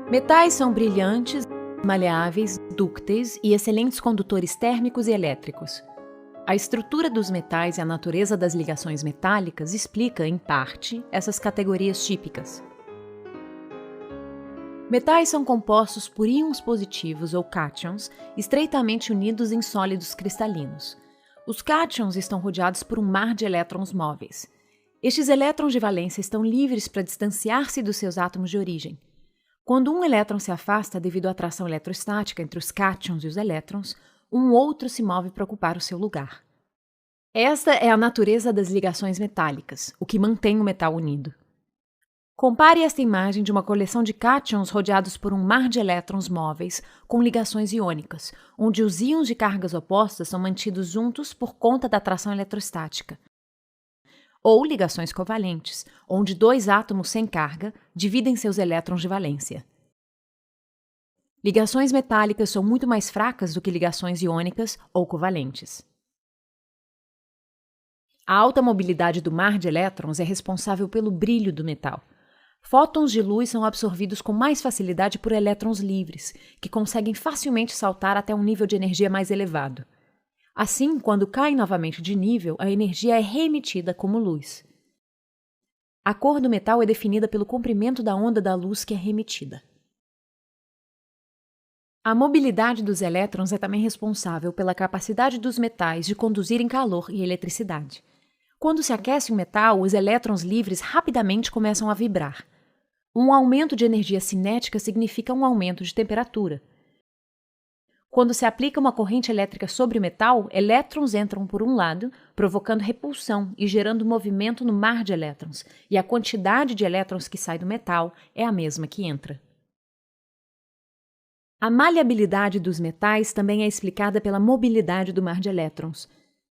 Metais são brilhantes, maleáveis, dúcteis e excelentes condutores térmicos e elétricos. A estrutura dos metais e a natureza das ligações metálicas explica, em parte, essas categorias típicas. Metais são compostos por íons positivos ou cátions estreitamente unidos em sólidos cristalinos. Os cátions estão rodeados por um mar de elétrons móveis. Estes elétrons de valência estão livres para distanciar-se dos seus átomos de origem. Quando um elétron se afasta devido à atração eletrostática entre os cátions e os elétrons, um outro se move para ocupar o seu lugar. Esta é a natureza das ligações metálicas, o que mantém o metal unido. Compare esta imagem de uma coleção de cátions rodeados por um mar de elétrons móveis com ligações iônicas, onde os íons de cargas opostas são mantidos juntos por conta da atração eletrostática. Ou ligações covalentes, onde dois átomos sem carga dividem seus elétrons de valência. Ligações metálicas são muito mais fracas do que ligações iônicas ou covalentes. A alta mobilidade do mar de elétrons é responsável pelo brilho do metal. Fótons de luz são absorvidos com mais facilidade por elétrons livres, que conseguem facilmente saltar até um nível de energia mais elevado. Assim, quando caem novamente de nível, a energia é reemitida como luz. A cor do metal é definida pelo comprimento da onda da luz que é reemitida. A mobilidade dos elétrons é também responsável pela capacidade dos metais de conduzirem calor e eletricidade. Quando se aquece um metal, os elétrons livres rapidamente começam a vibrar. Um aumento de energia cinética significa um aumento de temperatura. Quando se aplica uma corrente elétrica sobre o metal, elétrons entram por um lado, provocando repulsão e gerando movimento no mar de elétrons, e a quantidade de elétrons que sai do metal é a mesma que entra. A maleabilidade dos metais também é explicada pela mobilidade do mar de elétrons.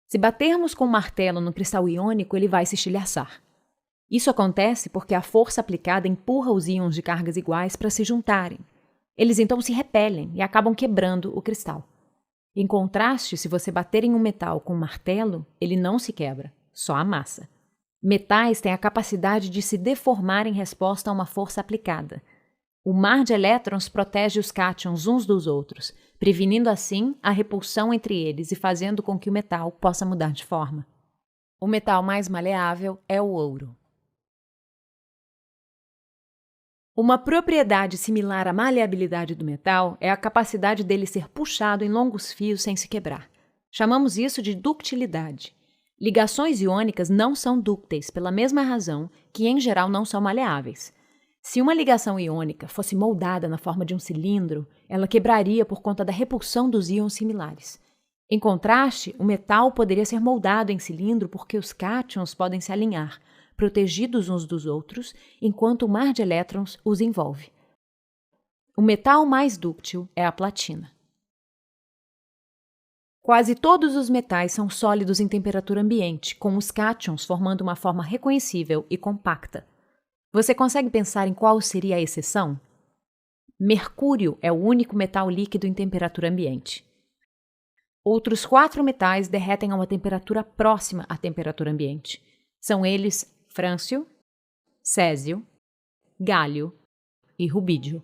Se batermos com um martelo no cristal iônico, ele vai se estilhaçar. Isso acontece porque a força aplicada empurra os íons de cargas iguais para se juntarem. Eles então se repelem e acabam quebrando o cristal. Em contraste, se você bater em um metal com um martelo, ele não se quebra, só amassa. Metais têm a capacidade de se deformar em resposta a uma força aplicada. O mar de elétrons protege os cátions uns dos outros, prevenindo assim a repulsão entre eles e fazendo com que o metal possa mudar de forma. O metal mais maleável é o ouro. Uma propriedade similar à maleabilidade do metal é a capacidade dele ser puxado em longos fios sem se quebrar. Chamamos isso de ductilidade. Ligações iônicas não são dúcteis pela mesma razão que, em geral, não são maleáveis. Se uma ligação iônica fosse moldada na forma de um cilindro, ela quebraria por conta da repulsão dos íons similares. Em contraste, o metal poderia ser moldado em cilindro porque os cátions podem se alinhar, protegidos uns dos outros, enquanto o mar de elétrons os envolve. O metal mais dúctil é a platina. Quase todos os metais são sólidos em temperatura ambiente, com os cátions formando uma forma reconhecível e compacta. Você consegue pensar em qual seria a exceção? Mercúrio é o único metal líquido em temperatura ambiente. Outros 4 metais derretem a uma temperatura próxima à temperatura ambiente. São eles frâncio, césio, gálio e rubídio.